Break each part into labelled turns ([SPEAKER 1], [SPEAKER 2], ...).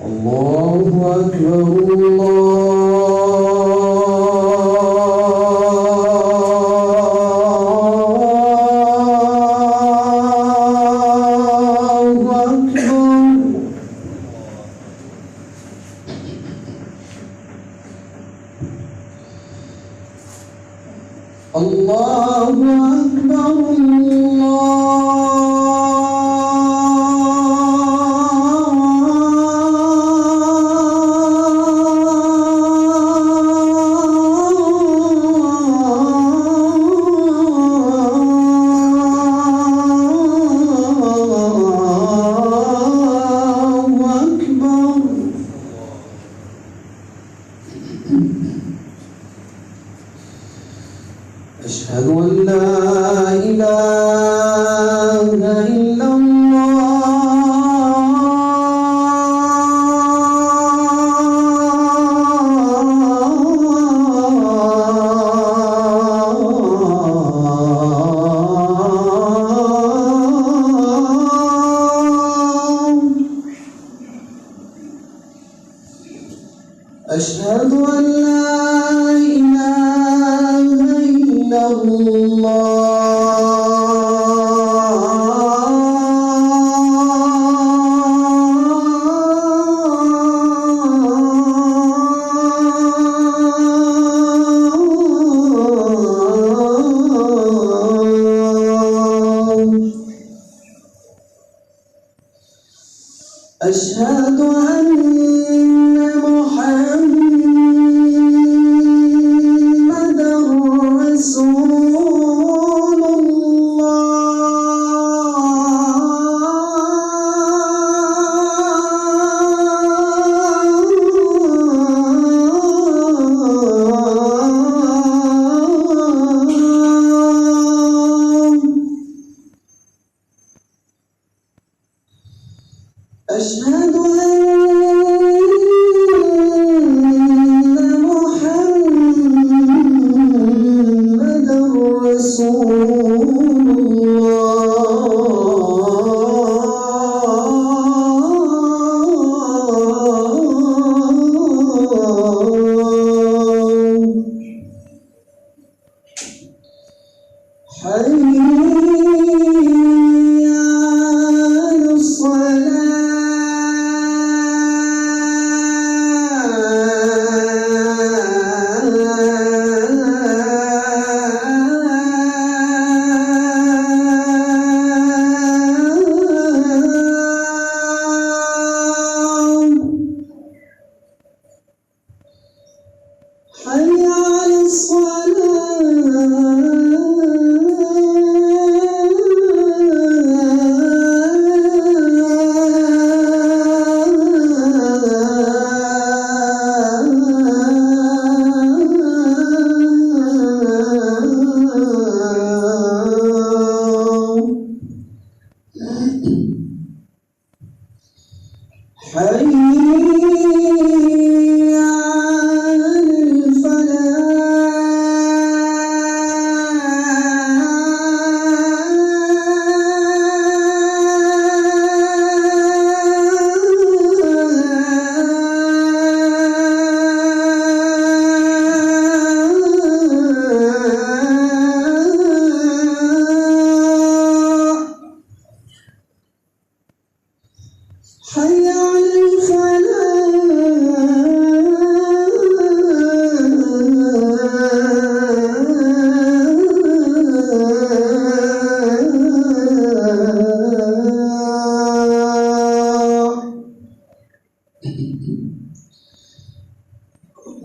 [SPEAKER 1] الله أكبر. الله أكبر. أشهد أن لا إله إلا أشهد أن لا إله إلا الله. أشهد أن محمدًا رسول أشهد أن محمدًا رسول الله. حي على الصلاة. حي على حي على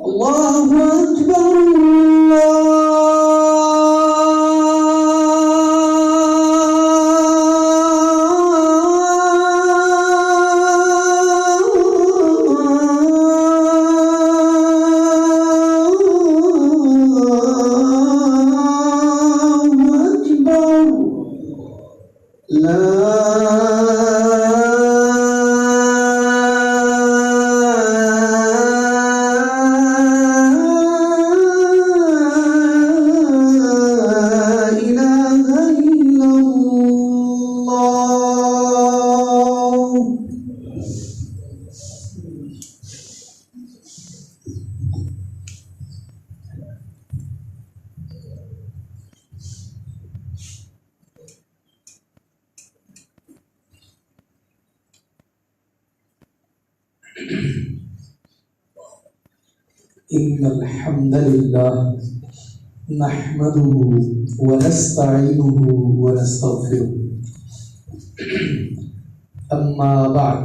[SPEAKER 1] الله أكبر. إن الحمد لله نحمده ونستعينه ونستغفره. أما بعد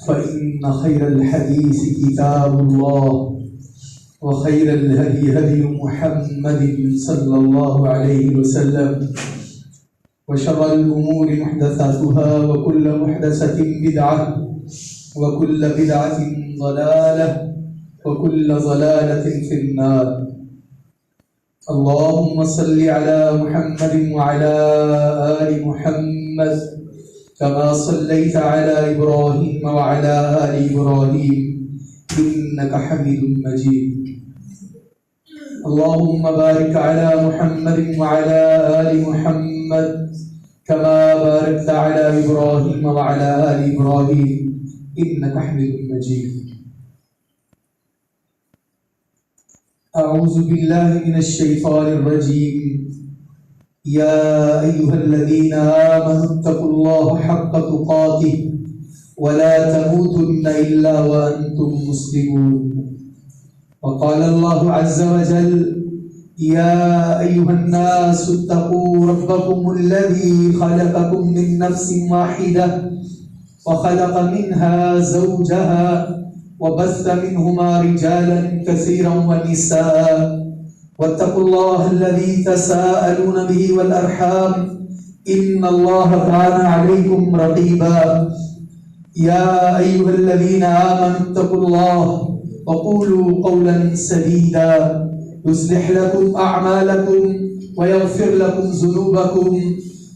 [SPEAKER 1] فإن خير الحديث كتاب الله وخير الهدي هدي محمد صلى الله عليه وسلم وشر الأمور محدثاتها وكل محدثة بدعة وكل بدعة ضلالة وكل ضلالة في النار. اللهم صل على محمد وعلى آل محمد كما صليت على إبراهيم وعلى آل إبراهيم إنك حميد مجيد. اللهم بارك على محمد وعلى آل محمد كما باركت على إبراهيم وعلى آل إبراهيم إنك حميد مجيد. أعوذ بالله من الشيطان الرجيم. يا أيها الذين آمنوا اتقوا الله حق تقاته ولا تموتن إلا وأنتم مسلمون. وقال الله عز وجل: يا أيها الناس اتقوا ربكم الذي خلقكم من نفس واحدة وخلق منها زوجها وبث منهما رجالا كثيرا ونساء واتقوا الله الذي تساءلون به والأرحام إن الله كان عليكم رقيبا. يا أيها الذين آمنوا اتقوا الله وقولوا قولا سديدا يصلح لكم أعمالكم ويغفر لكم ذنوبكم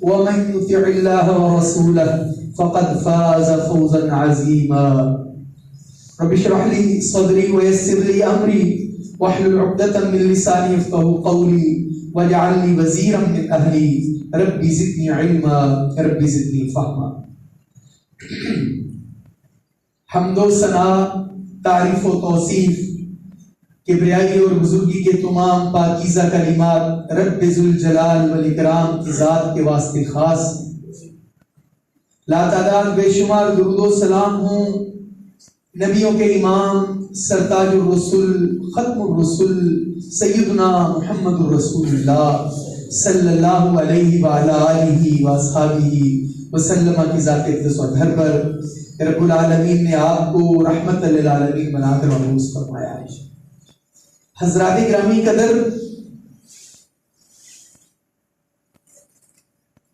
[SPEAKER 1] ومن يطع الله ورسوله فقد فاز فوزا عظيما. رب اشرح لي صدري ويسر لي أمري واحلل عقدة من لساني يفقهوا قولي واجعل لي وزيرا من أهلي رب زدني علما رب زدني فهما. حمد و ثنا، تعریف و توصیف، کبریائی اور بزرگی کے تمام پاکیزہ کلمات رب ذوالجلال والاکرام کی ذات کے واسطے خاص لا تعداد بے شمار درود و سلام ہوں نبیوں کے امام سرتاج الرسول ختم الرسول سیدنا محمد الرسول اللہ صلی اللہ علیہ وعلی آلہ واصحابہ وسلم کی ذات اقدس و گھر پر رب العالمین نے آپ کو رحمت للعالمین بنا کر مبعوث فرمایا ہے. حضرات گرامی قدر،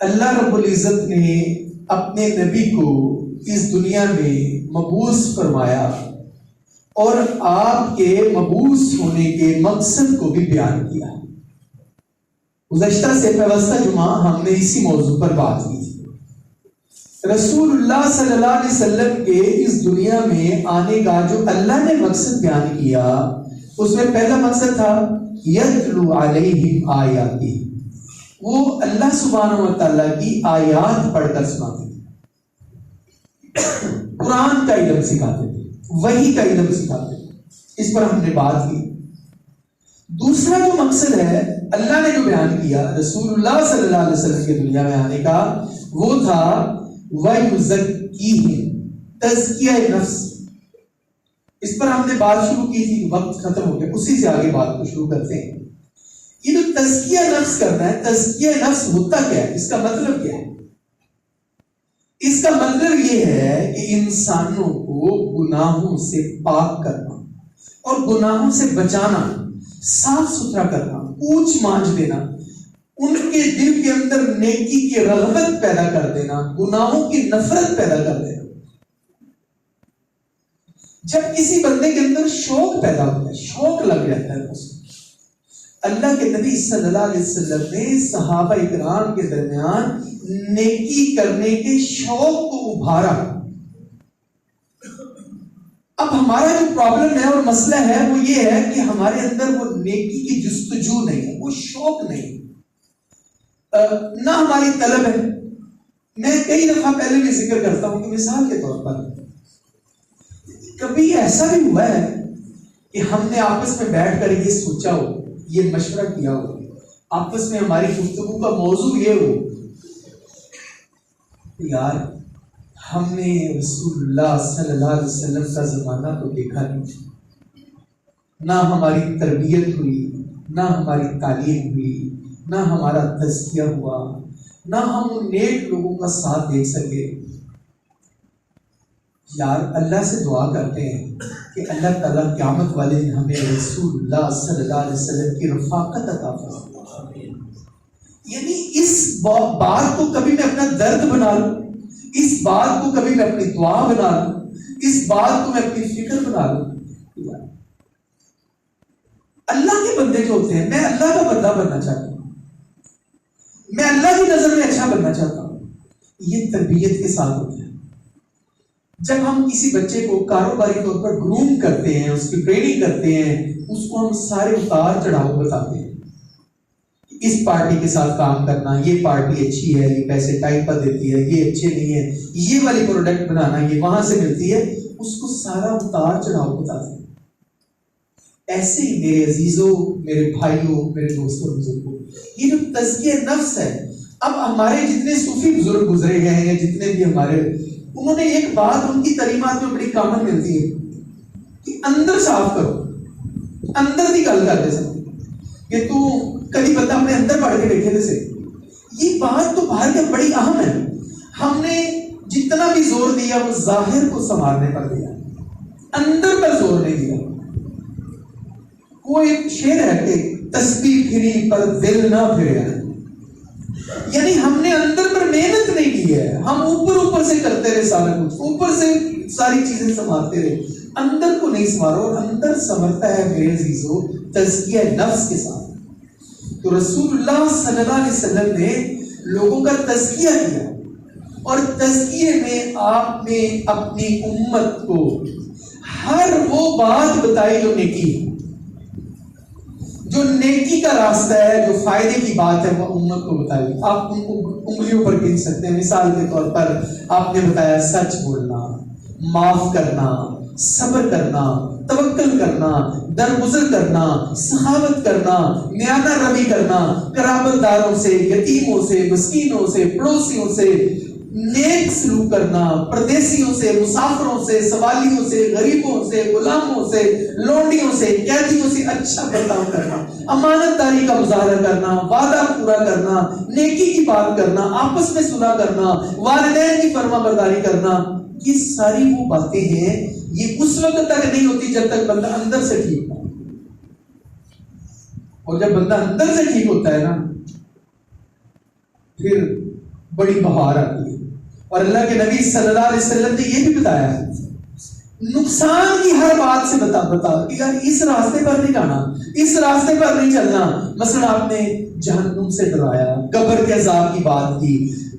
[SPEAKER 1] اللہ رب العزت نے اپنے نبی کو اس دنیا میں مبعوث فرمایا اور آپ کے مبعوث ہونے کے مقصد کو بھی بیان کیا. گزشتہ سے پیوستہ جمعہ ہم نے اسی موضوع پر بات کی تھی. رسول اللہ صلی اللہ علیہ وسلم کے اس دنیا میں آنے کا جو اللہ نے مقصد بیان کیا، اس میں پہلا مقصد تھا یتلو علیہم آیاتہ، وہ اللہ سبحانہ و تعالیٰ کی آیات پڑھ کر سناتے تھے، قرآن کا علم سکھاتے تھے، وحی کا علم سکھاتے تھے. اس پر ہم نے بات کی. دوسرا جو مقصد ہے اللہ نے جو بیان کیا رسول اللہ صلی اللہ علیہ وسلم کے دنیا میں آنے کا، وہ تھا وَيُزَكِّيهِمْ، تزکیہ نفس. اس پر ہم نے بات شروع کی تھی، وقت ختم ہو گیا، اسی سے آگے بات کو شروع کرتے ہیں. یہ جو تزکیہ نفس کرنا ہے، تزکیہ نفس ہوتا کیا ہے، اس کا مطلب کیا ہے؟ اس کا مطلب یہ ہے کہ انسانوں کو گناہوں سے پاک کرنا اور گناہوں سے بچانا، صاف ستھرا کرنا، پوچھ مانجھ دینا، ان کے دل کے اندر نیکی کی رغبت پیدا کر دینا، گناہوں کی نفرت پیدا کر دینا. جب کسی بندے کے اندر شوق پیدا ہوتا ہے، شوق لگ جاتا ہے اس کو. اللہ کے نبی صلی اللہ علیہ وسلم نے صحابہ اکرام کے درمیان نیکی کرنے کے شوق کو ابھارا. اب ہمارا جو پرابلم ہے اور مسئلہ ہے وہ یہ ہے کہ ہمارے اندر وہ نیکی کی جستجو نہیں ہے، وہ شوق نہیں، نہ ہماری طلب ہے. میں کئی دفعہ پہلے بھی ذکر کرتا ہوں کہ مثال کے طور پر کبھی ایسا بھی ہوا ہے کہ ہم نے آپس میں بیٹھ کر یہ سوچا ہو، یہ مشورہ کیا ہو، آپس میں ہماری گفتگو کا موضوع یہ ہو، یار ہم نے رسول اللہ صلی اللہ علیہ وسلم کا زمانہ تو دیکھا نہیں، نہ ہماری تربیت ہوئی، نہ ہماری تعلیم ہوئی، نہ ہمارا تزکیہ ہوا، نہ ہم ان نیک لوگوں کا ساتھ دیکھ سکے۔ یار اللہ سے دعا کرتے ہیں کہ اللہ تعالیٰ قیامت والے دن ہمیں رسول اللہ صلی اللہ علیہ وسلم کی رفاقت عطا فرمائے۔ یعنی اس بات کو کبھی میں اپنا درد بنا لوں، اس بات کو کبھی میں اپنی دعا بنا لوں، اس بات کو میں اپنی فکر بنا لوں۔ اللہ کے بندے جو ہوتے ہیں، میں اللہ کا بندہ بننا چاہتا ہوں، میں اللہ کی نظر میں اچھا بننا چاہتا ہوں۔ یہ تربیت کے ساتھ ہوتا ہے۔ جب ہم کسی بچے کو کاروباری طور پر گروم کرتے ہیں، اس کی ٹریننگ کرتے ہیں، اس کو ہم سارے اتار چڑھاؤ بتاتے ہیں۔ اس پارٹی کے ساتھ کام کرنا، یہ پارٹی اچھی ہے، یہ پیسے ٹائم پر دیتی ہے، یہ اچھے نہیں ہے، یہ والی پروڈکٹ بنانا یہ وہاں سے ملتی ہے، اس کو سارا اتار چڑھاؤ بتاتے ہیں۔ ایسے ہی میرے عزیزوں، میرے بھائیوں، میرے دوستوں، بزرگوں، یہ جو تزکیہ نفس ہے، اب ہمارے جتنے صوفی بزرگ گزرے گئے ہیں، جتنے بھی ہمارے، انہوں نے ایک بات ان کی تعلیمات میں بڑی کامن ملتی ہے کہ اندر صاف کرو، اندر کی گل کر دے سکتے کہ تو کبھی بندہ اپنے اندر پڑھ کے دیکھے جیسے یہ بات تو باہر کے بڑی اہم ہے۔ ہم نے جتنا بھی زور دیا وہ ظاہر کو سنوارنے پر دیا، اندر پر زور نہیں دیا۔ وہ ایک شعر ہے کہ تسبیح پھری پر دل نہ پھریا، یعنی ہم نے اندر پر محنت نہیں کی ہے، ہم اوپر سے کرتے رہے، سارا کچھ اوپر سے ساری چیزیں سنوارتے رہے، اندر کو نہیں سنوارو۔ اور اندر سنورتا ہے میرے عزیزوں تزکیہ نفس کے ساتھ۔ تو رسول اللہ صلی اللہ علیہ وسلم نے لوگوں کا تزکیہ کیا، اور تزکیے میں آپ نے اپنی امت کو ہر وہ بات بتائی جو نیکی ہے، جو نیکی کا راستہ ہے، جو فائدے کی بات ہے، وہ امت کو بتائی۔ آپ ان کو انگلیوں پر گن سکتے ہیں۔ مثال کے طور پر آپ نے بتایا سچ بولنا، معاف کرنا، صبر کرنا، توکل کرنا، درگزر کرنا، سخاوت کرنا، میانہ روی کرنا، قرابت داروں سے، یتیموں سے، مسکینوں سے، پڑوسیوں سے نیک سلوک کرنا، پردیسیوں سے، مسافروں سے، سوالیوں سے، غریبوں سے، غلاموں سے، لونڈیوں سے، قیدیوں سے اچھا برتاؤ کرنا، امانت داری کا مظاہرہ کرنا، وعدہ پورا کرنا، نیکی کی بات کرنا، آپس میں صلح کرنا، والدین کی فرما برداری کرنا۔ یہ ساری وہ باتیں ہیں، یہ اس وقت تک نہیں ہوتی جب تک بندہ اندر سے ٹھیک ہو، اور جب بندہ اندر سے ٹھیک ہوتا ہے نا پھر بڑی بہار آتی ہے۔ اور اللہ کے نبی صلی اللہ علیہ وسلم نے یہ بھی بتایا نقصان کی ہر بات سے بتا کہ یار اس راستے پر نہیں جانا، اس راستے پر نہیں چلنا۔ مثلا آپ نے جہنم سے ڈرایا، قبر کے عذاب کی بات کی،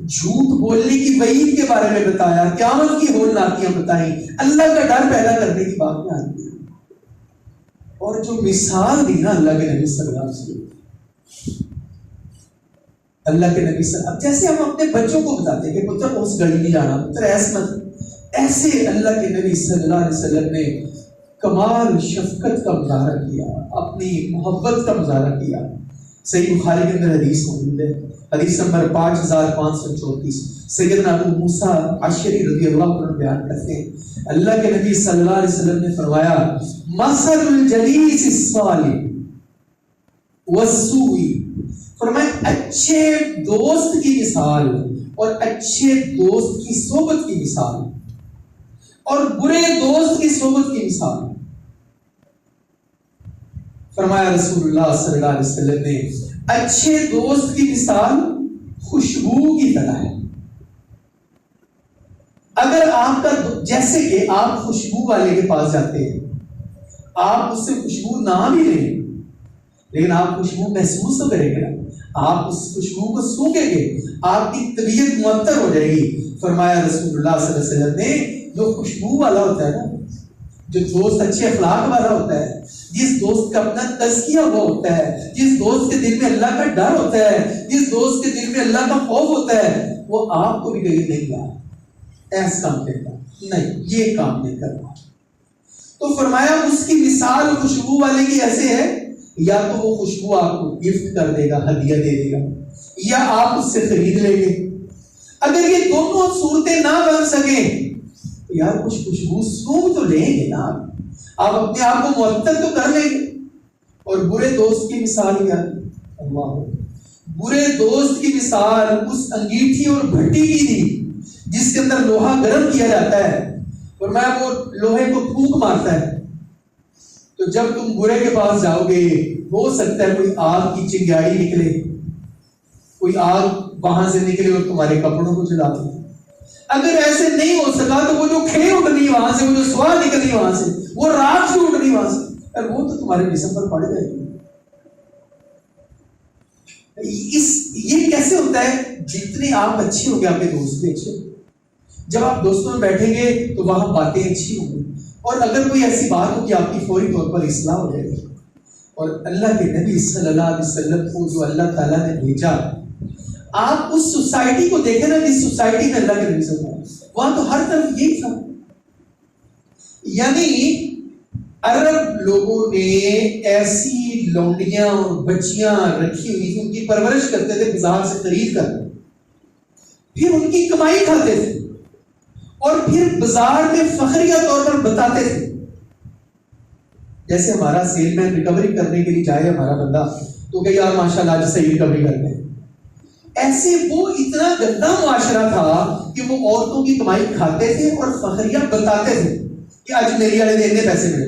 [SPEAKER 1] جھوٹ بولنے کی وعید کے بارے میں بتایا، قیامت کی ہولناکیاں بتائیں، اللہ کا ڈر پیدا کرنے کی بات میں آتی ہے۔ اور جو مثال دی نا اللہ کے نبی صلی اللہ علیہ وسلم، اللہ کے نبی صلی اللہ علیہ وسلم، اب جیسے ہم اپنے بچوں کو بتاتے ہیں کہ پتر اس گلی نہیں جانا، پتر ایسے اللہ کے نبی صلی اللہ علیہ وسلم نے کمال شفقت کا مظاہرہ کیا، اپنی محبت کا مظاہرہ کیا۔ صحیح بخاری کے اندر حدیث موجود ہے، حدیث نمبر 5534، سیدنا ابو موسیٰ عشری رضی اللہ عنہ بیان کرتے ہیں اللہ کے نبی صلی اللہ علیہ وسلم نے فرمایا مثل الجلیس الصالح والسوء، فرمایا اچھے دوست کی مثال اور اچھے دوست کی صحبت کی مثال اور برے دوست کی صحبت کی مثال۔ فرمایا رسول اللہ صلی اللہ علیہ وسلم نے اچھے دوست کی مثال خوشبو کی طرح ہے۔ اگر آپ کا جیسے کہ آپ خوشبو والے کے پاس جاتے ہیں، آپ اس سے خوشبو نہ بھی لیں لیکن آپ خوشبو محسوس تو کریں گے نا، آپ اس خوشبو کو سونگیں گے، آپ کی طبیعت معطر ہو جائے گی۔ فرمایا رسول اللہ صلی اللہ علیہ وسلم نے جو خوشبو والا ہوتا ہے نا، جو دوست اچھے اخلاق والا ہوتا ہے، جس دوست کا اپنا تزکیہ ہوا ہوتا ہے، جس دوست کے دل میں اللہ کا ڈر ہوتا ہے، جس دوست کے دل میں اللہ کا خوف ہوتا ہے، وہ آپ کو بھی کہیں نہیں یار ایسا کام کرتا نہیں، یہ کام نہیں کرنا۔ تو فرمایا اس کی مثال خوشبو والے کی ایسے ہے، یا تو وہ خوشبو آپ کو گفٹ کر دے گا، ہدیہ دے دے گا، یا آپ اس سے خرید لیں گے۔ اگر یہ دونوں صورتیں نہ بن سکیں یار کچھ خوشبو سونگ تو لیں گے نا، آپ اپنے آپ کو معطل تو کر لیں گے. اور برے دوست کی مثال کیا ہے؟ اللہ، برے دوست کی مثال اس انگیٹھی اور بھٹی کی تھی جس کے اندر لوہا گرم کیا جاتا ہے اور میں وہ لوہے کو پھونک مارتا ہے. تو جب تم برے کے پاس جاؤ گے ہو سکتا ہے کوئی آگ کی چنگیائی نکلے، کوئی آگ وہاں سے نکلے اور تمہارے کپڑوں کو جلا دے. اگر ایسے نہیں ہو سکا تو وہ جو کھے اٹھنی وہاں سے، وہ جو سوا نکلنی وہاں سے، وہ راکھ جو اٹھنی وہاں سے، اور وہ تو تمہارے جسم پر پڑ جائے گی. یہ کیسے ہوتا ہے؟ جتنے آپ اچھے ہوں گے آپ کے دوست بھی اچھے. جب آپ دوستوں میں بیٹھیں گے تو وہاں باتیں اچھی ہوں گی، اور اگر کوئی ایسی بات ہو کہ آپ کی فوری طور پر اصلاح ہو جائے گی. اور اللہ کے نبی صلی اللہ علیہ وسلم کو جو اللہ تعالیٰ نے بھیجا، آپ اس سوسائٹی کو دیکھیں نا جس سوسائٹی میں اللہ کے نبی صلی اللہ علیہ وسلم، وہاں تو ہر طرف یہی تھا. یعنی عرب لوگوں نے ایسی لونڈیاں اور بچیاں رکھی ہوئی تھی، ان کی پرورش کرتے تھے بازار سے خرید کر، پھر ان کی کمائی کھاتے تھے اور پھر بازار میں فخریہ طور پر بتاتے تھے. جیسے ہمارا سیل مین ریکوری کرنے کے لیے جائے ہمارا بندہ تو کہ یار ماشاء اللہ آج صحیح ریکوری کرتے ہیں. ایسے وہ اتنا گندا معاشرہ تھا کہ وہ عورتوں کی کمائی کھاتے تھے اور فخریہ بتاتے تھے کہ آج میری والے نے اتنے پیسے ملے.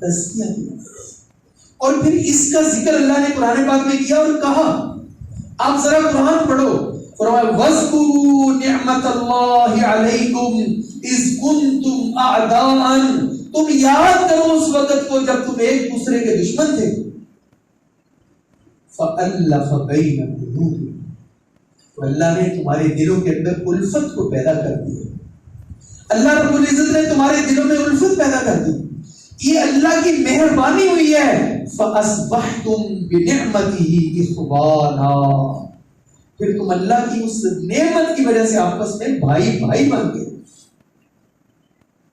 [SPEAKER 1] تزکیہ کیا اور پھر اس کا ذکر اللہ نے قرآن پاک میں کیا اور کہا. آپ ذرا قرآن پڑھو، فرمایا وَاذْكُرُوا نِعْمَةَ اللَّهِ عَلَيْكُمْ إِذْ كُنْتُمْ أَعْدَاءً، تم یاد کرو اس وقت کو جب تم ایک دوسرے کے دشمن تھے. فَأَلَّفَ بَيْنَ قُلُوبِكُمْ، تو اللہ نے تمہارے دلوں کے اندر الفت کو پیدا کر دیا. اللہ رب العزت نے تمہارے دلوں میں الفت پیدا کر دی. یہ اللہ کی مہربانی ہوئی ہے. فَأَصْبَحْتُمْ بِنِعْمَتِهِ إِخْوَانًا، پھر تم اللہ کی اس نعمت کی وجہ سے آپس میں بھائی بھائی بن گئے.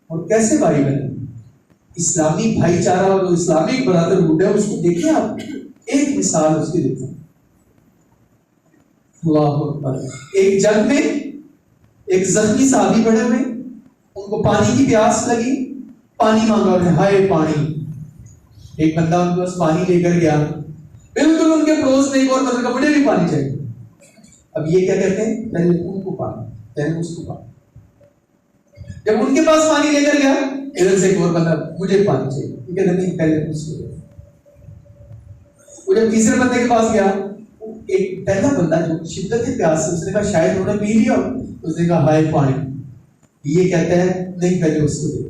[SPEAKER 1] اور کیسے بھائی بنے؟ اسلامی بھائی چارہ اور اسلامک برادرہوڈ ہے، اس کو دیکھیں آپ. ایک مثال اس کی دیکھیں. اللہ اکبر. ایک جنگ میں ایک زخمی صحابی پڑے ہوئے، ان کو پانی کی پیاس لگی، پانی مانگا انہیں، ہائے پانی. ایک بندہ ان کے پاس پانی لے کر گیا، بالکل ان کے پڑوس میں ایک اور بندہ، مجھے بھی پانی چاہیے. اب یہ کیا کہتے ہیں؟ پہلے ان کو پانی، پہلے اس کو پانی. جب ان کے پاس پانی لے کر گیا، ادھر سے ایک اور بندہ، مجھے پانی چاہیے. یہ کہتے نہیں، پہلے اس کو. وہ جب تیسرے بندے کے پاس گیا، ایک پہلا بندہ جو شدت پیاس سے، اس نے کہا شاید انہوں نے پی لیا، اس نے کہا ہائے پانی. یہ کہتا ہے نہیں، پہلے اس کو دے.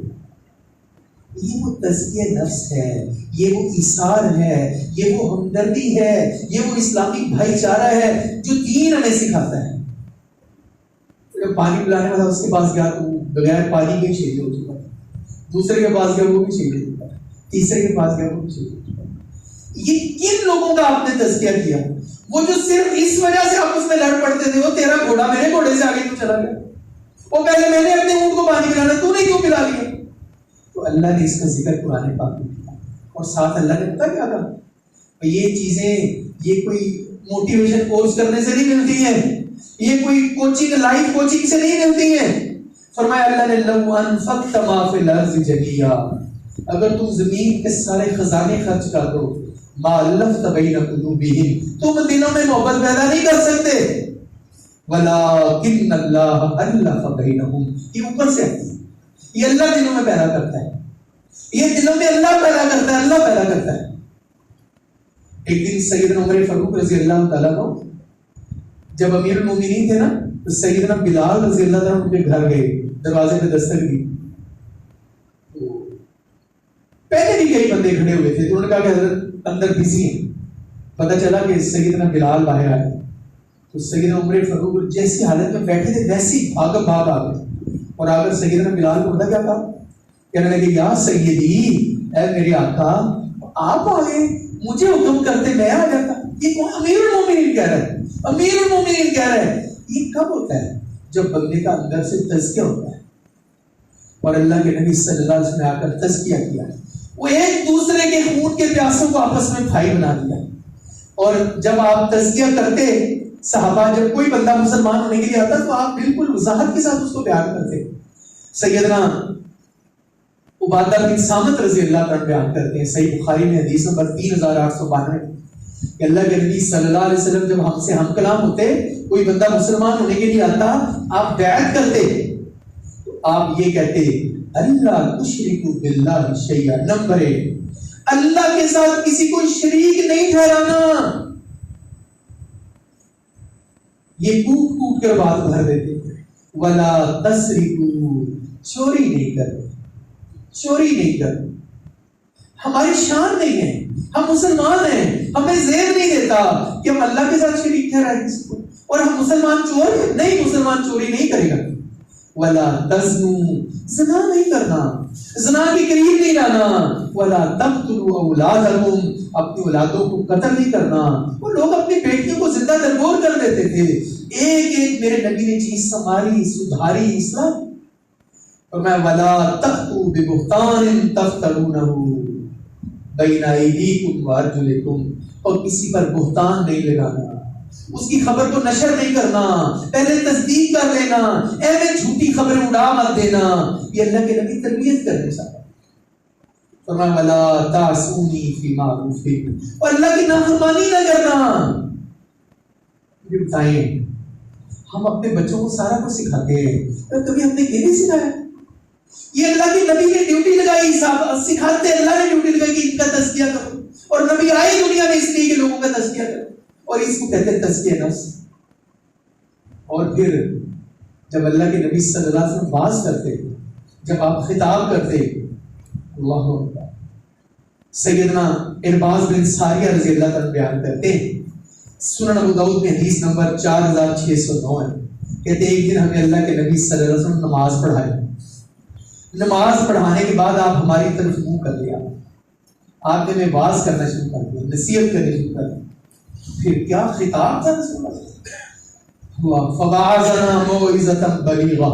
[SPEAKER 1] یہ وہ تزکیہ نفس ہے، یہ وہ ایثار ہے، یہ وہ ہمدردی ہے، یہ وہ اسلامی بھائی چارہ ہے جو دین ہمیں سکھاتا ہے. جب پانی پلانے والا اس کے پاس گیا تو بغیر پانی کے چاہیے ہو چکا، دوسرے کے پاس گیا وہ بھی چاہیے ہو چکا، تیسرے کے پاس گیا وہ بھی چاہیے ہو چکا. یہ کن لوگوں کا آپ نے تزکیہ کیا؟ وہ جو صرف اس وجہ سے آپس میں لڑ پڑتے تھے، وہ تیرا گھوڑا میرے گھوڑے سے آگے کیوں چلا گیا، وہ پہلے میں نے اپنے اونٹ کو پانی پلانا، تو نے کیوں پلا لیا. تو اللہ نے اس کا ذکر قرآن پاک میں کیا اور ساتھ اللہ نے پتہ کیا کہا؟ یہ چیزیں یہ کوئی موٹیویشن کورس کرنے سے نہیں ملتی ہیں، یہ کوئی کوچنگ لائف کوچنگ سے نہیں ملتی ہیں. فرمایا اللہ نے لو انفقت ما فی الارض جميعا، اگر تم زمین کے سارے خزانے خرچ کر دو، ما الفت بین قلوبہم، تم دلوں میں محبت پیدا نہیں کر سکتے. ولکن اللہ الف بینہم، یہ اوپر سے آتی ہے، یہ اللہ دلوں میں پیدا کرتا ہے، یہ دلوں میں اللہ پیدا کرتا ہے، اللہ پیدا کرتا ہے. ایک دن سیدنا عمر فاروق رضی اللہ تعالیٰ کو جب امیر المومنین تھے نا، تو سیدنا بلال رضی اللہ تعالیٰ ان کے گھر گئے، دروازے پہ دستک دی. تو پہلے بھی کئی بندے کھڑے ہوئے تھے، تو انہوں نے کہا کہ حضرت اندر بزی ہیں. پتہ چلا کہ سیدنا بلال باہر آئے، تو سیدنا عمر فاروق جیسی حالت میں بیٹھے تھے ویسی بھاگ آ گئے اور آ کر سیدنا بلال کو پتا کیا کہا؟ کہنے لگے یا سیدی، اے میرے آقا آپ آ گئے، مجھے حکم کرتے میں آ جاتا. یہ کون امیر المومنین کہہ رہا ہے، امیر المومنین کہہ رہا ہے. یہ کب ہوتا ہے؟ جب بندے کا اندر سے تزکیہ ہوتا ہے. اور اللہ کے نبی صلی اللہ علیہ وسلم نے آ کر تزکیہ کیا، وہ ایک دوسرے کے خون کے پیاسوں کو آپس میں بھائی بنا دیا. اور جب آپ تزکیہ کرتے صحابہ جب کوئی بندہ مسلمان ہونے کے لیے آتا تو آپ بالکل وضاحت کے ساتھ اس کو بیان کرتے. سیدنا عبادہ بن صامت رضی اللہ عنہ بیان کرتے ہیں صحیح بخاری میں حدیث نمبر 3892 کہ اللہ کے نبی صلی اللہ علیہ وسلم جب ہم سے ہم کلام ہوتے, کوئی بندہ مسلمان ہونے کے لیے آتا, آپ بیعت کرتے تو آپ یہ کہتے اللہ تشرکوا باللہ شیئا. نمبر 1, اللہ کے ساتھ کسی کو شریک نہیں ٹھہرانا. یہ کوٹ کوٹ کر بات بھر دیتے. ولا تسرقوا, چوری نہیں کرتے, چوری نہیں کرتے. ہماری شان نہیں ہے, ہم مسلمان ہیں, ہمیں زیر نہیں دیتا کہ ہم اللہ کے ساتھ شریک ٹھہرائیں کسی کو. اور ہم مسلمان چور نہیں, مسلمان چوری نہیں کرے گا. ولا تزنوا, زنا نہیں کرنا, زنا کے قریب نہیں جانا. ولا تقتلوا اولادکم, اپنی اولادوں کو قتل نہیں کرنا. وہ لوگ اپنی بیٹیوں کو زندہ درگور کر دیتے تھے. ایک ایک میرے نبی نے چیز سنبھالی, سدھاری اسلام. اور میں ولا تأتوا ببہتان تفترونہ بین ایدیکم وارجلکم, اور کسی پر بہتان نہیں لگانا, اس کی خبر کو نشر نہیں کرنا, پہلے تصدیق کر لینا, ایویں جھوٹی خبریں اڑا مت دینا. یہ اللہ کے نبی تربیت کرنے چاہتا. فرمایا ولا تعصونی فی معروف, اور اللہ کی نافرمانی نہ کرنا. یہ بتائیں, ہم اپنے بچوں کو سارا کچھ سکھاتے ہیں, کبھی ہم نے یہ نہیں سکھایا؟ یہ اللہ کے نبی نے ڈیوٹی لگائی, سکھاتے اللہ نے ڈیوٹی لگائی کہ ان کا تزکیہ کرو. اور نبی آئے دنیا میں اس لیے کہ لوگوں کا تزکیہ کرو, اور اس کو کہتے ہیں تزکیہ نفس. اور پھر جب اللہ کے نبی صلی اللہ علیہ وسلم باز کرتے, جب آپ خطاب کرتے, اللہ اکبر. سیدنا ارباز بن ساریہ رضی اللہ عنہ بیان کرتے ہیں, سنن ابو داؤد میں حدیث نمبر 4609 ہے. کہتے ہیں ایک دن ہمیں اللہ کے نبی صلی اللہ علیہ وسلم نماز پڑھائی. نماز پڑھانے کے بعد آپ ہماری طرف منہ کر لیا, آپ نے ہمیں واز کرنا شروع کر دیا, نصیحت کرنا شروع کر دیا. پھر کیا خطاب تھا رسول اللہ, فوعظنا موعظۃ بلیغہ.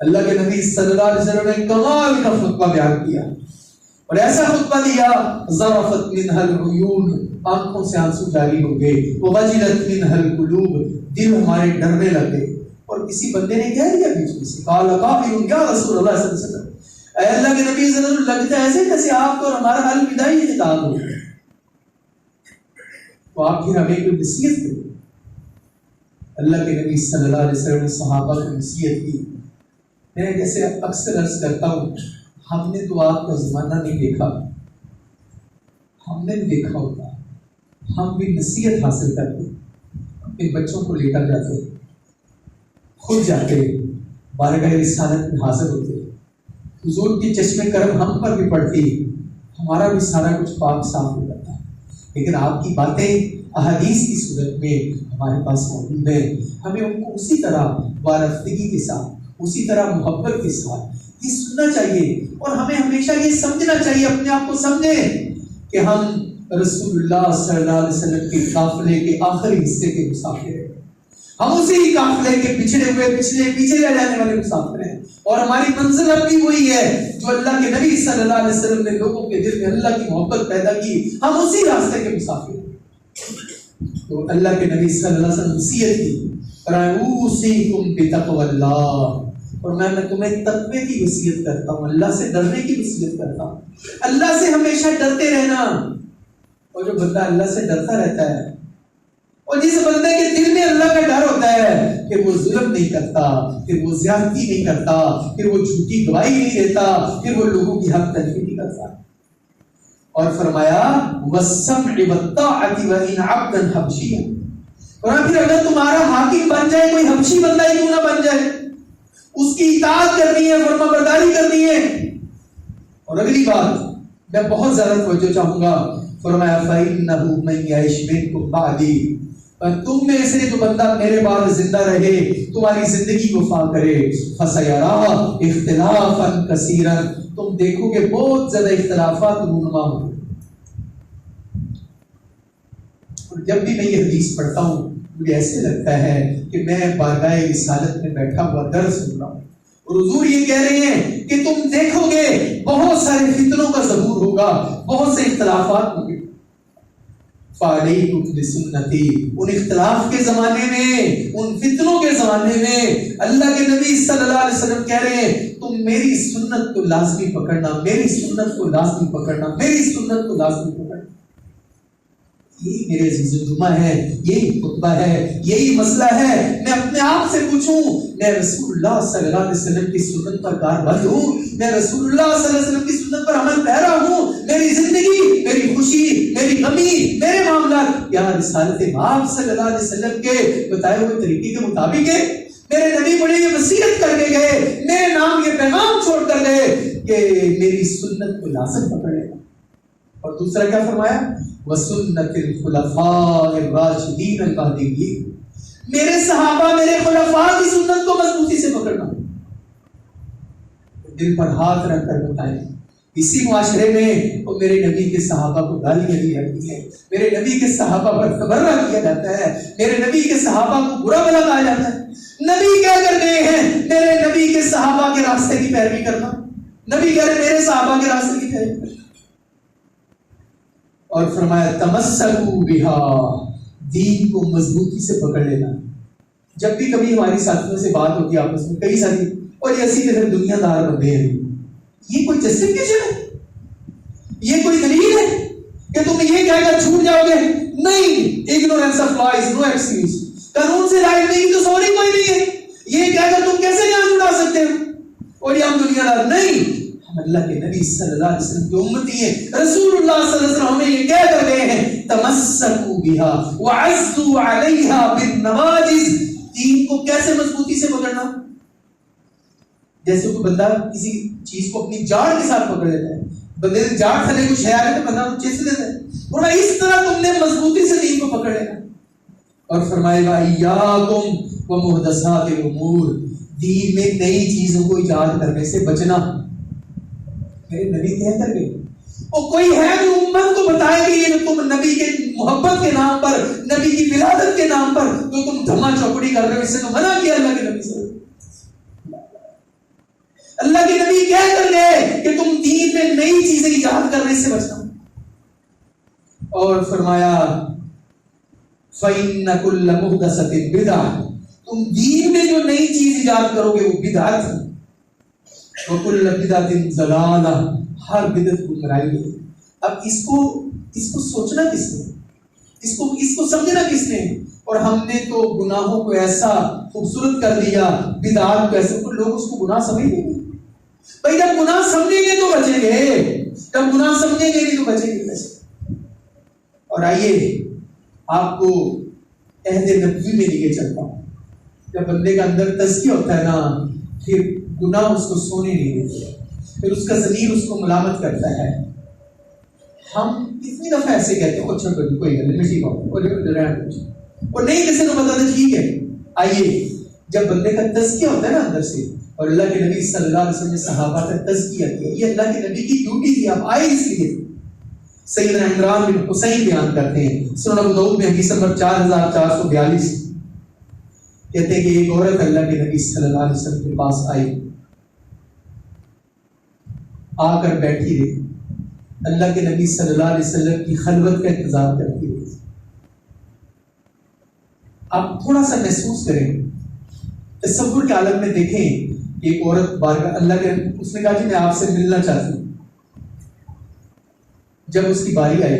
[SPEAKER 1] اللہ کے نبی صلی اللہ علیہ وسلم نے کمال کا خطبہ بیان کیا, اور ایسا خطبہ دیا ذرفت منها العیون, آنکھوں سے آنسو جاری ہو گئے, ووجلت منها القلوب, دل ہمارے ڈرنے لگے. اور کسی بندے نے کہہ دیا بیچ میں سے, قال قائل یا رسول اللہ صلی اللہ علیہ وسلم, اے اللہ کے نبی صلی اللہ علیہ وسلم, لگتا ہے ایسے جیسے آپ کو اور ہمارا الوداعی خطاب ہو. تو آپ پھر ہمیں کوئی نصیحت کریں. اللہ کے نبی صلی اللہ علیہ وسلم نے صحابہ کو نصیحت کی. میں جیسے اکثر عرض کرتا ہوں, ہم نے تو آپ کا زمانہ نہیں دیکھا, ہم نے بھی دیکھا ہوتا, ہم بھی نصیحت حاصل کرتے, اپنے بچوں کو لے کر جاتے, خود جاتے, بارگاہ رسالت میں حاضر ہوتے, حضور کی چشم کرم ہم پر بھی پڑتی, ہمارا بھی سارا کچھ پاک صاف ہو جاتا. لیکن آپ کی باتیں احادیث کی صورت میں ہمارے پاس موجود ہیں. ہمیں ان کو اسی طرح وارفتگی کے ساتھ, اسی طرح محبت کے ساتھ یہ سننا چاہیے. اور ہمیں ہمیشہ یہ سمجھنا چاہیے, اپنے آپ کو سمجھیں کہ ہم رسول اللہ صلی اللہ علیہ وسلم کے قافلے کے آخری حصے کے مسافر ہیں. ہم اسی قافلے کے پچھڑے ہوئے پیچھے رہ جانے والے مسافر ہیں. اور ہماری منزل اب بھی وہی ہے جو اللہ کے نبی صلی اللہ علیہ وسلم نے لوگوں کے دل میں اللہ کی محبت پیدا کی, ہم اسی راستے کے مسافر ہیں. تو اللہ کے نبی صلی اللہ علیہ وسلم نصیحت کی, اوصیکم بتقوی اللہ, اور میں تمہیں تقوی کی وصیت کرتا ہوں, اللہ سے ڈرنے کی وصیت کرتا ہوں. اللہ سے ہمیشہ ڈرتے رہنا. اور جو بندہ اللہ سے ڈرتا رہتا ہے, اور جس بندے کے دل میں اللہ کا ڈر ہوتا ہے, کہ وہ ظلم نہیں کرتا, پھر وہ زیادتی نہیں کرتا, پھر وہ جھوٹی گواہی نہیں دیتا, پھر وہ لوگوں کی حق تلفی نہیں کرتا. اور فرمایا والسمع والطاعة وإن عبدا حبشيا, اور پھر اگر تمہارا حاکم بن جائے کوئی حبشی بندہ ہی کیوں نہ بن جائے, اس کی اطاعت کرنی ہے, فرما برداری کرنی ہے. اور اگلی بات میں بہت زیادہ توجہ چاہوں گا, فرمایا فإنه من يعش منكم بعدي, تم میں سے جو بندہ میرے بعد زندہ رہے, تمہاری زندگی وفا کرے, فسيرى اختلافا كثيرا, تم دیکھو گے بہت زیادہ اختلافات رونما ہوں. اور جب بھی میں یہ حدیث پڑھتا ہوں مجھے ایسے لگتا ہے کہ میں بارگاہ رسالت میں بیٹھا ہوا درس سن رہا ہوں. اور حضور یہ کہہ رہے ہیں کہ تم دیکھو گے بہت سارے فتنوں کا ظہور ہوگا, بہت سے اختلافات ہوں گے. فعلیکم بسنتی، ان اختلاف کے زمانے میں، ان فتنوں کے زمانے میں اللہ کے نبی صلی اللہ علیہ وسلم کہہ رہے ہیں تم میری سنت کو لازمی پکڑنا، میری سنت کو لازمی پکڑنا، میری سنت کو لازمی پکڑنا۔ یہی میرے عزیز الجمہ ہے، یہی خطبہ ہے، یہی مسئلہ ہے۔ میں اپنے آپ سے پوچھوں، میں رسول اللہ صلی اللہ علیہ وسلم کی سنت پر کاربند ہوں؟ میں رسول اللہ صلی اللہ علیہ وسلم کی سنت پر عمل پیرا ہوں؟ میری زندگی، میری خوشی، میری غمی، میرے معاملات کیا رسالت مآب صلی اللہ علیہ وسلم کے بتائے ہوئے طریقے کے مطابق ہے؟ میرے نبی بڑے یہ وصیت کر کے گئے، میرے نام یہ پیغام چھوڑ کر گئے کہ میری سنت کو لازم پکڑے گا۔ اور دوسرا کیا فرمایا؟ وَسُنَّةِ الْخُلَفَاءِ الرَّاشِدِينَ الْمَهْدِيِّينَ، میرے صحابہ، میرے خلفاء کی سنت کو مضبوطی سے پکڑنا، دل پر ہاتھ رکھ کر بتائیں۔ اسی معاشرے میں وہ میرے نبی کے صحابہ کو گالیاں دی جاتی ہیں، میرے نبی کے صحابہ پر تبرہ کیا جاتا ہے، میرے نبی کے صحابہ کو برا بھلا کہا جاتا ہے۔ نبی کیا کر رہے ہیں؟ میرے نبی کے صحابہ کے راستے کی پیروی کرنا۔ نبی کہہ رہے میرے صحابہ کے راستے کی پیروی کرنا۔ اور فرمایا تمسکوا بہا، دین کو مضبوطی سے پکڑ لینا۔ جب بھی کبھی ہماری ساتھیوں سے بات ہوتی ہے آپس میں، کئی ساتھی اور یہ اسی طرح دنیا دار بندے ہیں، یہ کوئی جسٹیفیکیشن ہے؟ یہ کوئی دلیل ہے کہ تم یہ کہہ کر چھوٹ جاؤ گے؟ نہیں، ignorance of law is no excuse, قانون سے رائٹ نہیں تو سوری کوئی نہیں ہے۔ یہ کہہ کر تم کیسے جان چھڑا سکتے ہو اور یہ ہم دنیا دار؟ نہیں، ہم اللہ کے نبی صلی اللہ علیہ وسلم کی امتی ہیں۔ رسول اللہ صلی اللہ علیہ وسلم ہمیں یہ کہہ کر گئے ہیں تمسکوا بہا وعضوا علیہا بالنواجذ، دین کو کیسے مضبوطی سے پکڑنا؟ جیسے کوئی بندہ کسی چیز کو اپنی جاڑ کے ساتھ پکڑ لیتا ہے، بندے نے جاڑ تھلے کچھ ہے آگے تو بندہ چیز دیتا ہے، اور اس طرح تم نے مضبوطی سے دین کو پکڑ لینا۔ اور فرمائے گا ایاکم ومحدثات الامور، دین میں نئی چیزوں کو ایجاد کرنے سے بچنا۔ میرے نبی کہہ کر گئے، اور کوئی ہے جو امت کو بتائے کہ یہ تم نبی کے محبت کے نام پر، نبی کی ولادت کے نام پر جو تم دھما چوپڑی کر رہے ہو، اس سے تو منع کیا اللہ کے نبی سے۔ اللہ کے نبی کہہ کر گئے کہ تم دین میں نئی چیزیں ایجاد کرنے سے بچنا۔ اور فرمایا فَإِنَّ كُلَّ مُحْدَثَةٍ بِدْعَةٌ، تم دین میں جو نئی چیز ایجاد کرو گے وہ بدعت ہے۔ وَكُلَّ بِدْعَةٍ ضَلَالَةٌ، ہر بدعت گمراہی ہے۔ اب اس کو سوچنا کس نے؟ اس کو سمجھنا کس نے؟ اور ہم نے تو گناہوں کو ایسا خوبصورت کر دیا، بدعات کو ایسے، تو لوگ اس کو گناہ سمجھ نہیں۔ بھائی جب گناہ سمجھیں گے تو بچیں گے، جب گناہ سمجھیں گے نہیں تو بچیں گے کیسے؟ اور آئیے آپ کو عہد نبوی میں لے کے چلتا ہوں۔ جب بندے کا اندر تزکیہ ہوتا ہے نا، پھر گناہ اس کو سونے نہیں دیتے، پھر اس کا ضمیر اس کو ملامت کرتا ہے۔ ہم کتنی دفعہ ایسے کہتے ہیں اچھا کوئی گل نہیں، ٹھیک ہو، اور نہیں کسی کو بتا دیں ٹھیک ہے۔ آئیے جب بندے کا تزکیہ ہوتا ہے نا اندر سے، اور اللہ کے نبی صلی اللہ علیہ وسلم نے صحابہ کا تزکیہ کیا، یہ اللہ کے نبی کی ڈیوٹی تھی، آپ آئے اس لیے۔ سیدنا عمران بن حسین بیان کرتے ہیں سنن ابو داؤد میں حدیث نمبر 4442، کہتے ہیں کہ ایک عورت اللہ کے نبی صلی اللہ علیہ وسلم کے پاس آئی، آ کر بیٹھی رہی، اللہ کے نبی صلی اللہ علیہ وسلم کی خلوت کا انتظار کرتی رہی۔ آپ تھوڑا سا محسوس کریں، تصور کے عالم میں دیکھیں کہ ایک عورت بارگاہ اللہ کے، اس نے کہا کہ میں آپ سے ملنا چاہتی ہوں۔ جب اس کی باری آئی،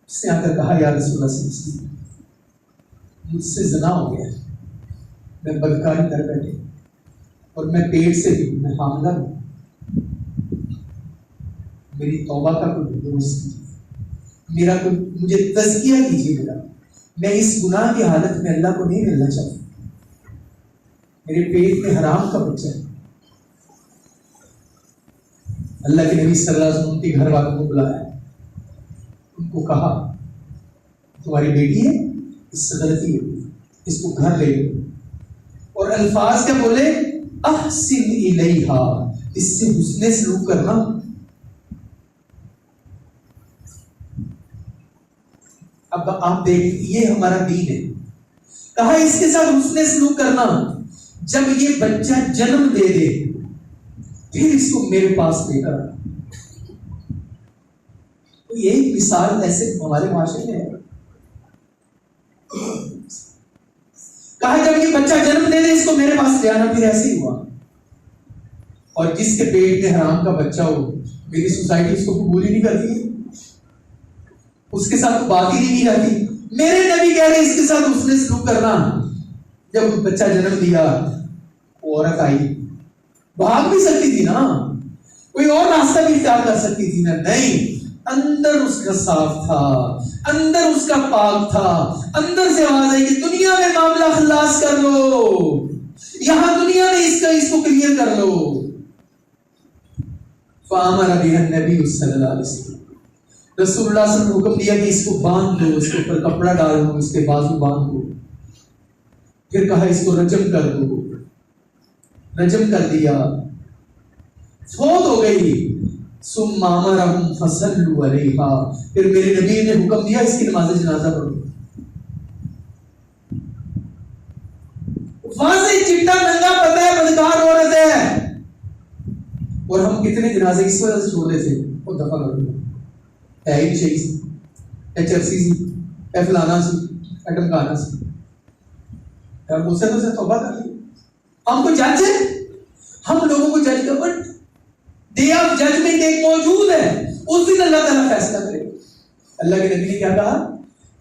[SPEAKER 1] اس نے آ کر کہا یا رسول اللہ صلی اللہ علیہ وسلم، مجھ سے زنا ہو گیا، میں بدکاری کر بیٹھی اور میں پیٹ سے بھی، میں حاملہ ہوں، میری توبہ کا کوئی دوست نہیں، میرا کوئی، مجھے تزکیہ کیجیے گا، میں اس گناہ کی حالت میں اللہ کو نہیں ملنا چاہتا، میرے پیٹ میں حرام کا بچہ ہے۔ اللہ کے نبی صلی اللہ علیہ وسلم کے گھر والوں کو بلایا، ان کو کہا تمہاری بیٹی ہے، اس سے غلطی ہے، اس کو گھر لے لو، اور الفاظ کیا بولے؟ احسن الیہا، اس سے حسن سلوک کرنا۔ اب آپ دیکھ، یہ ہمارا دین ہے، کہا اس کے ساتھ حسن سلوک کرنا۔ جب یہ بچہ جنم دے دے پھر اس کو میرے پاس لے کر، تو یہی مثال ایسے ہمارے معاشرے میں ہے. کہا جب یہ بچہ جنم دے دے اس کو میرے پاس لے آنا. پھر ایسے ہی ہوا. اور جس کے پیٹ میں حرام کا بچہ ہو میری سوسائٹی اس کو قبول ہی نہیں کرتی, اس کے ساتھ بات ہی نہیں رہتی. میرے نبی کہہ رہے اس کے ساتھ اس نے سلوک کرنا. جب بچہ جنم دیا عورت آئی, بھاگ بھی سکتی تھی نا, کوئی اور راستہ بھی اختیار کر سکتی تھی نا. نہیں, اندر اس کا صاف تھا, اندر اس کا پاک تھا. اندر سے آواز آئی کہ دنیا میں معاملہ خلاص کر لو, یہاں دنیا میں اس کو کلیئر کر لو. فامر بها النبی صلی اللہ علیہ وسلم, رسول اللہ صلی اللہ علیہ وسلم نے حکم دیا کہ اس کو باندھ دو, اس کے اوپر کپڑا ڈال دو, اس کے بازو باندھ دو. پھر کہا اس کو رجم کر دو. رجم کر دیا, فوت ہو گئی. ثم امرهم فصلوا علیہا, پھر میرے نبی نے حکم دیا اس کی نماز جنازہ پڑھو. واضح چٹا ننگا پتہ ہے بدکار عورت ہے, اور ہم کتنے جنازے اس وجہ سے چھوڑ دیتے ہیں, وہ دفعہ کر دیا ہے ہی شہید سی, ہے چرسی سی, ہے فلانا سی, ہے ٹمکانا سی. یار مجھ سے تو توبہ کر لی. ہم کو جج ہے, ہم لوگوں کو جج کر, بٹ ڈے آف ججمنٹ ایک موجود ہے, اس دن اللہ تعالیٰ فیصلہ کرے. اللہ کے نبی نے کیا کہا,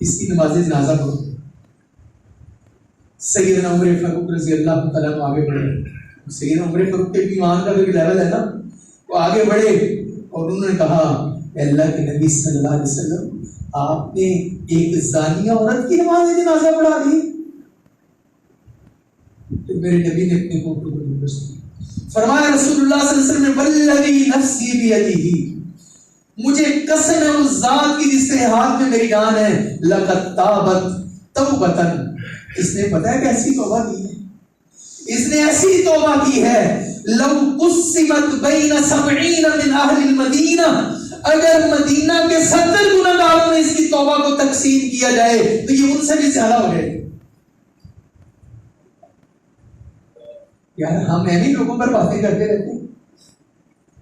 [SPEAKER 1] اس کی نماز جنازہ پڑھو. سیدنا عمر فاروق رضی اللہ تعالیٰ کو آگے بڑھے. سیدنا عمر فاروق کے ایمان کا جو لیول ہے نا, وہ آگے بڑھے اور انہوں نے کہا اللہ کے نبی صلی اللہ علیہ وسلم آپ نے ایک زانیہ عورت کی نماز جنازہ پڑھا دی. تو میرے نبی نے اپنے کو فرمایا, رسول اللہ صلی اللہ علیہ وسلم نے والذی نفسی بیدہ, مجھے قسم ہے اس ذات کی جس کے ہاتھ میں میری جان ہے, لقد تابت توبۃ, اس نے پتہ ہے کیسی توبہ کی ہے, اس نے ایسی توبہ کی ہے, لو قسمت بین 70 من اہل المدینہ, اگر مدینہ کے 70 گنہگاروں میں اس کی توبہ کو تقسیم کیا جائے تو یہ ان سے بھی زیادہ ہو جائے. یار ہم ایسے لوگوں پر باتیں کرتے رہتے ہیں.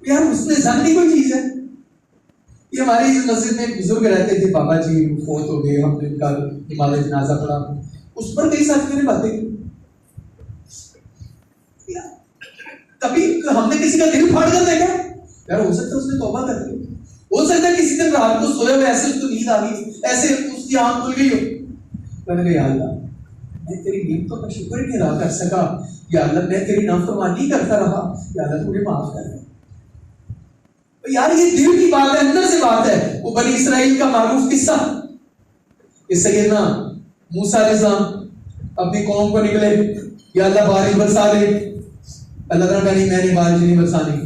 [SPEAKER 1] یار اس نے زن بھی کوئی چیز ہے. یہ ہماری مسجد میں بزرگ رہتے تھے, بابا جی فوت ہو گئے, ہم نے ان کا نماز جنازہ پڑھا, اس پر کئی ساتھیوں نے باتیں کی. کبھی ہم نے کسی کا دل پھاڑ کر دیکھا, یار ہو سکتا ہے اس نے توبہ کر لی, ہو سکتا ہے کسی دن رات کو سوئے ہوئے ایسے اس کو نیند آ گئی, ایسے اس کی آنکھ کھل گئی ہو, میں نے کہا یا اللہ میں تیری نعمتوں کا شکر ہی نہیں ادا کر سکا, یا اللہ میں تیری نافرمانی کرتا رہا, یا اللہ تو مجھے معاف کر دے. یار یہ دل کی بات ہے, اندر سے بات ہے. وہ بنی اسرائیل کا معروف قصہ, کہ سیدنا موسیٰ علیہ السلام اپنی قوم کو نکلے, یا اللہ بارش برسا دے. اللہ تعالیٰ کہا نہیں, میں نے بارش نہیں برسانی,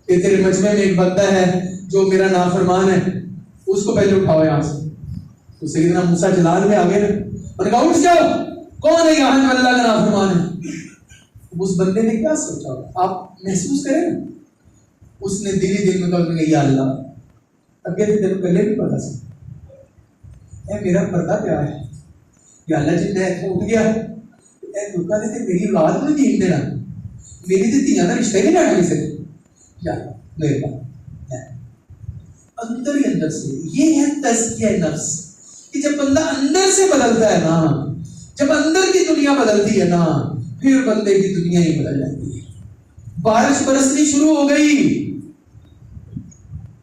[SPEAKER 1] کہ تیرے مجمع میں ایک بندہ ہے جو میرا نافرمان ہے, اس کو پہلے اٹھاؤ یہاں سے. تو سیدنا موسیٰ جلال میں آگے انہوں نے کہا اٹھ جاؤ, کون ہے یہاں جو اللہ کا نافرمان ہے. اس بندے نے کیا سوچا, آپ محسوس کریں نا, اس نے دل ہی دل میں کہا یا اللہ اب یہ تیرے پہلے بھی پتا سکتا, میرا پردہ کیا ہے, یا اللہ جب میں اٹھ گیا دھوکہ دیتے میری اولاد کو نہیں دینا, میری تو تیاں کا رشتہ ہی نہیں ڈاٹا کسی سے, یا میرے پاس اندر ہی اندر سے. یہ ہے تزکیہ نفس, کہ جب بندہ اندر سے بدلتا ہے نا, جب اندر کی دنیا بدلتی ہے نا, پھر بندے کی دنیا ہی بدل جاتی ہے. بارش برسنی شروع ہو گئی.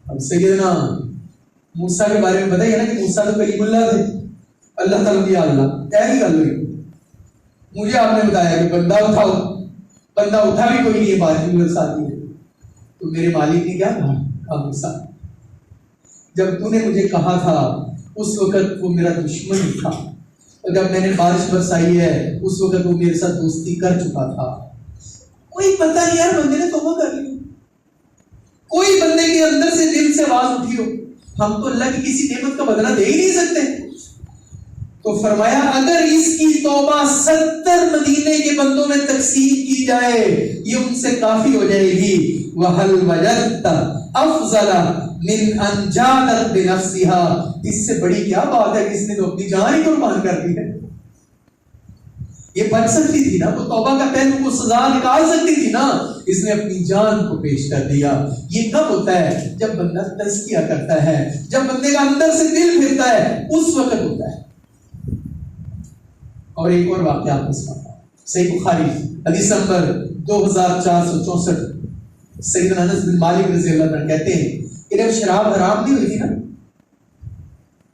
[SPEAKER 1] اب سیدنا موسیٰ کے بارے میں بتائیے نا کہ موسیٰ تو کلیم اللہ تھے, اللہ تعالیٰ کی اللہ ایسی گل ہوئی. مجھے آپ نے بتایا کہ بندہ اٹھاؤ, بندہ اٹھا بھی کوئی نہیں ہے, بارش بھی برساتی ہے. تو میرے مالک نے کیا کہا, موسیٰ جب تو نے مجھے کہا تھا اس وقت وہ میرا دشمن ہی تھا, اور جب میں نے بارش برسائی ہے اس وقت وہ میرے ساتھ دوستی کر چکا تھا. کوئی پتہ نہیں یار بندے نے توبہ کر لی, کوئی بندے کے اندر سے دل سے آواز اٹھی ہو. ہم تو اللہ کی کسی نعمت کا بدلہ دے ہی نہیں سکتے. تو فرمایا اگر اس کی توبہ 70 مدینے کے بندوں میں تقسیم کی جائے یہ ان سے کافی ہو جائے گی. وَهَلْ وَجَدْتَ أَفْضَلَ مِنْ أَنْ جَادَتْ بِنَفْسِهَا, اس سے بڑی کیا بات ہے کہ اس نے تو اپنی جان ہی قربان کر دی ہے. یہ بچ سکتی تھی نا، وہ توبہ کا پہلو کو سزا نکال سکتی تھی نا، اس نے اپنی جان کو پیش کر دیا۔ یہ کب ہوتا ہے؟ جب بندہ تزکیہ کرتا ہے، جب بندے کا اندر سے دل پھرتا ہے، اس وقت ہوتا ہے۔ اور ایک اور واقعہ آپ نے سنا، صحیح بخاری حدیث نمبر 2464، سیدنا انس بن مالک رضی اللہ عنہ کہتے ہیں کہ جب شراب حرام نہیں ہوئی تھی نا،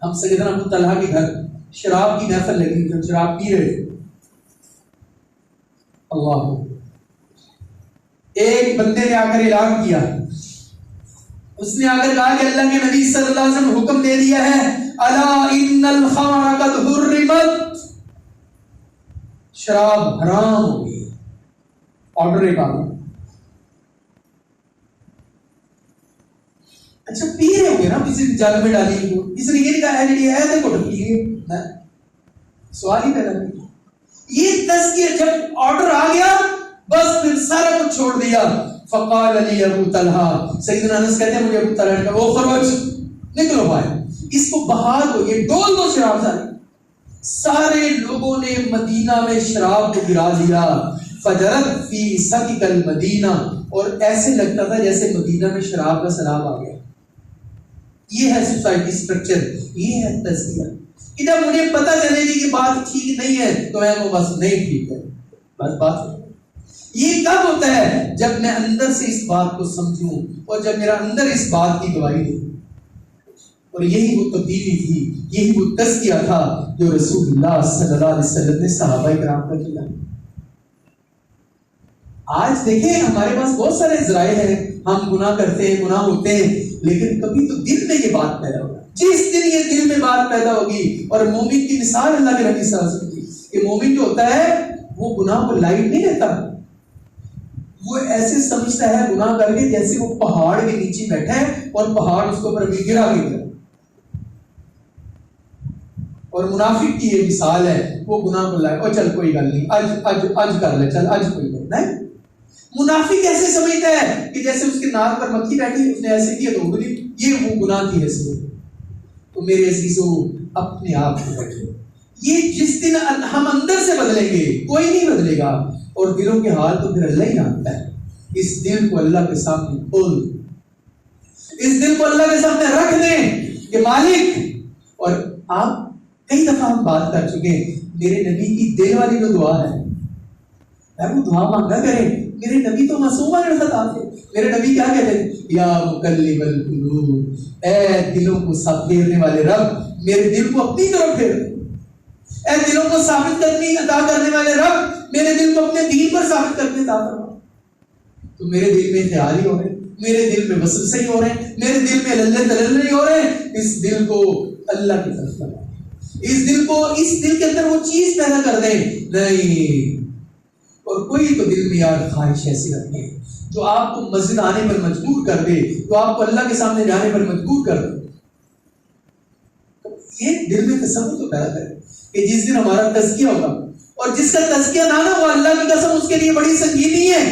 [SPEAKER 1] ہم سیدنا ابو طلحہ کے گھر شراب کی محفل لگی تھی، شراب پی رہے تھے۔ اللہ، ایک بندے نے آ کر اعلان کیا، اس نے آ کر کہا کہ اللہ کے نبی صلی اللہ علیہ وسلم حکم دے دیا ہے، الا ان الخمر قد حرمت، شراب حرام ہو گئی۔ آرڈر ایک آ گیا۔ اچھا پی رہے ہوں گے نا، کسی نے جگ میں ڈالی، کسی نے یہ نہیں کہا ہے جی ہے تو پیے، سوال ہی پیدا نہیں۔ یہ تزکیہ جب آرڈر آ گیا، بس پھر سارا کچھ چھوڑ دیا۔ فقال علی ابو طلحہ، سیدنا انس کہتے ہیں مجھے ابو طلحہ نے کہا وہ خروج، نکلو بھائی، اس کو بہا دو، یہ ڈول دو شراب ساری۔ سارے لوگوں نے مدینہ میں شراب کو گرا دیا۔ فجرت فی سقک المدینہ، اور ایسے لگتا تھا جیسے مدینہ میں شراب کا سیلاب آ گیا۔ یہ ہے سوسائٹی سٹرکچر، یہ ہے تزکیہ۔ کہ جب مجھے پتہ چلے گی کہ بات ٹھیک نہیں ہے تو میں وہ بس نہیں ٹھیک ہے، بس بات۔ یہ کب ہوتا ہے؟ جب میں اندر سے اس بات کو سمجھوں اور جب میرا اندر اس بات کی گواہی دے۔ اور یہی وہ تبدیلی تھی، یہی وہ تزکیہ تھا جو رسول اللہ صلی اللہ علیہ وسلم نے صحابہ کرام کا کیا۔ آج دیکھیں ہمارے پاس بہت سارے ذرائع ہیں، ہم گناہ کرتے ہیں، گناہ ہوتے ہیں، لیکن کبھی تو دل میں یہ بات پیدا ہوگا۔ جس دن یہ دل میں بات پیدا ہوگی، اور مومن کی مثال اللہ کے نبی صلی اللہ علیہ وسلم کی کہ مومن جو ہوتا ہے وہ گناہ کو لائٹ نہیں لیتا، وہ ایسے سمجھتا ہے گناہ کر کے جیسے وہ پہاڑ کے نیچے بیٹھا ہے اور پہاڑ اس کو پر گرا کے گرا۔ اور منافق کی یہ مثال ہے، وہ گناہ کو لائے اور چل کوئی گل نہیں، اج کر لے، چل اج کوئی گل نہیں۔ منافق ایسے سمجھتا ہے کہ جیسے اس کے ناک پر مکھی بیٹھی، اس نے ایسے کیا تو اگلی، یہ وہ گناہ کی حیثیت۔ تو میرے عزیزو اپنے آپ کو بیٹھے، یہ جس دن ہم اندر سے بدلیں گے کوئی نہیں بدلے گا، اور دلوں کے حال تو پھر اللہ ہی جانتا ہے۔ اس دل کو اللہ کے سامنے کھول، اس دل کو اللہ کے سامنے رکھ دیں کہ مالک۔ اور آپ کئی دفعہ ہم بات کر چکے ہیں، میرے نبی کی دل والی جو دعا ہے، وہ دعا مانگا کریں۔ میرے نبی تو معصوم الخطا تھے، میرے نبی کیا کہتے ہیں؟ یا مقلب القلوب، اے دلوں کو پھیرنے والے رب، میرے دل کو اپنی طرف پھیر، اے دلوں کو ثابت قدمی عطا کرنے والے رب، میرے دل کو اپنے دین پر ثابت قدمی عطا فرما۔ تو میرے دل میں خیال ہی ہو رہے ہیں، میرے دل میں وسوسے ہی ہو رہے ہیں، میرے دل میں للے تللے ہی ہو رہے ہیں، اس دل کو اللہ کی طرف لگا، اس دل کو، اس دل کے اندر وہ چیز پیدا کر دیں نہیں۔ اور کوئی تو دل میں یار خواہش ایسی رکھے جو آپ کو مسجد آنے پر مجبور کر دے، جو آپ کو اللہ کے سامنے جانے پر مجبور کر دے۔ یہ دل میں تصور تو پیدا کرے کہ جس دن ہمارا تزکیہ ہوگا، اور جس کا تزکیہ نہ ہو اللہ کی قسم اس کے لیے بڑی سنگینی ہے۔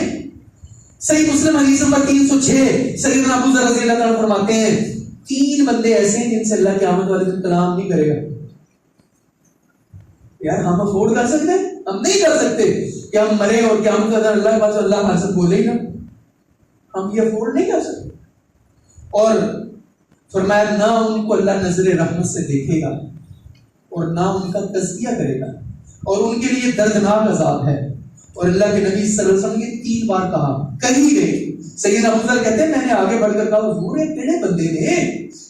[SPEAKER 1] صحیح مسلم حدیث نمبر 306، سیدنا ابو ذر رضی اللہ عنہ فرماتے ہیں 3 بندے ایسے ہیں جن سے اللہ قیامت والے دن کلام نہیں کرے گا۔ یار ہم افورڈ کر سکتے ہیں؟ ہم نہیں کر سکتے کہ ہم مرے اور قیامت کا دن اللہ کے پاس اللہ ہمارے سے بولے ہی نہ، ہم یہ افورڈ نہیں کر سکتے۔ اور فرمایا نہ ان کو اللہ نظر رحمت سے دیکھے گا اور نہ ان کا تزکیہ کرے گا، اور ان کے لیے دردناک عذاب ہے۔ اور اللہ کے نبی صلی اللہ علیہ وسلم نے 3 بار کہا، کہیں گئے۔ سیدنا ابو ذر کہتے ہیں میں نے آگے بڑھ کر کہا حضور یہ کیڑے بندے نے،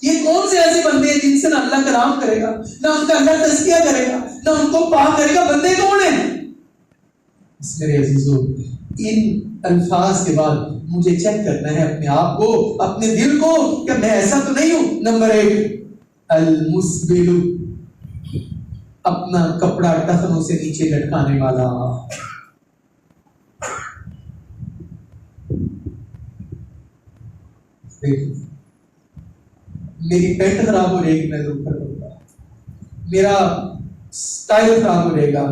[SPEAKER 1] یہ کون سے ایسے بندے ہیں جن سے نہ اللہ کلام کرے گا، نہ ان کا اللہ تزکیہ کرے گا، نہ ان کو پاک کرے گا، بندے کون ہیں؟ میرے عزیزو ان الفاظ کے بعد مجھے چیک کرنا ہے اپنے آپ کو، اپنے دل کو، کہ میں ایسا تو نہیں ہوں۔ نمبر 1 المسبل، اپنا کپڑا ٹخنوں سے نیچے لٹکانے والا۔ میری پینٹ خراب ہو جائے گی میں ضرور کروں گا، میرا سٹائل خراب ہو جائے گا،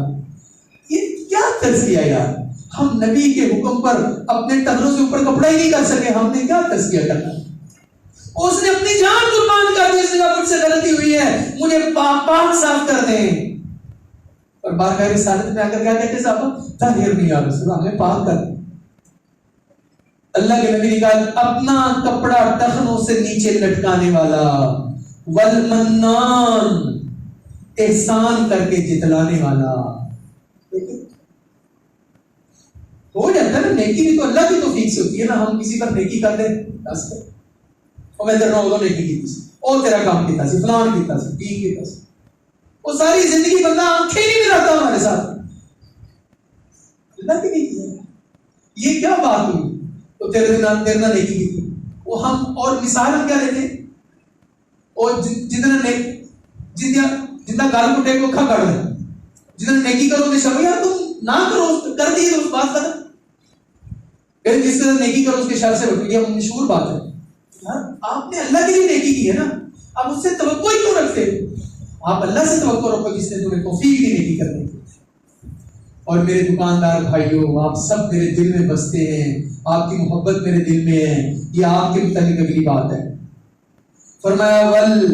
[SPEAKER 1] یہ کیا تزکیہ یار؟ ہم نبی کے حکم پر اپنے ٹخنوں سے اوپر کپڑا ہی نہیں کر سکے، ہم نے کیا تزکیہ کرنا؟ اس نے اپنی جان قربان کر دی، اس نے مجھ سے غلطی ہوئی ہے، مجھے پاک صاف کر دیں۔ اور بارگاہ رسالت میں آ کر کیا کہتے صاحب؟ طاہرنی یا رسول اللہ، ہمیں پاک کر۔ اللہ کے نبی نے کہا اپنا کپڑا ٹخنوں سے نیچے لٹکانے والا، والمنان، احسان کر کے جتلانے والا۔ ہو جاتا ہے نا، نیکی بھی تو اللہ کی توفیق سے ہوتی ہے نا۔ ہم کسی پر نیکی کر دیں بس اور میں درنا وہ نیکی کی تھی اور تیرا کام کیتا سی، فلان کیتا سی، ٹھیک کیتا سی، وہ ساری زندگی بندہ آنکھیں نہیں ملاتا ہمارے ساتھ، اللہ کی نہیں کیا، یہ کیا بات ہوئی؟ تو تیرے نہ نیکی کی تھی وہ ہم، اور مثال ہم کیا لیتے ہیں؟ اور جتنا گال کو ٹیک کو کھا کر دیں، جتنا نیکی کرو گے شرم، یار تم نہ کرو، کر دیے تو اس بات کا پھر جس طرح نیکی کرو اس کے شر سے بچو، یہ مشہور بات ہے۔ یار آپ نے اللہ کے لیے نیکی کی ہے نا، آپ اس سے توقع ہی کیوں رکھتے؟ آپ اللہ سے توقع رکھو جس نے تمہیں توفیق دی نیکی کرنے کی۔ اور میرے دکاندار بھائیوں، آپ سب میرے دل میں بستے ہیں، آپ کی محبت میرے دل میں ہے، یہ آپ کے متعلق اگلی بات ہے۔ فرمایا ول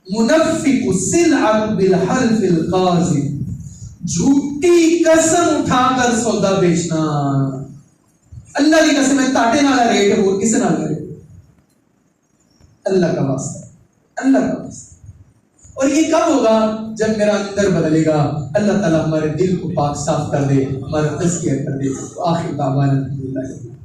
[SPEAKER 1] منفق السلعۃ بالحلف القاذب، جھوٹی قسم اٹھا کر سودا بیچنا۔ اللہ کی قسم ہے، تاٹے نالا ریٹ ہے، وہ کس نہ کرے، اللہ کا واسطہ، اللہ کا واسطہ۔ اور یہ کب ہوگا؟ جب میرا اندر بدلے گا، اللہ تعالیٰ ہمارے دل کو پاک صاف کر دے، ہمارا تزکیہ کر دے۔ آخر دعوانا الحمدللہ۔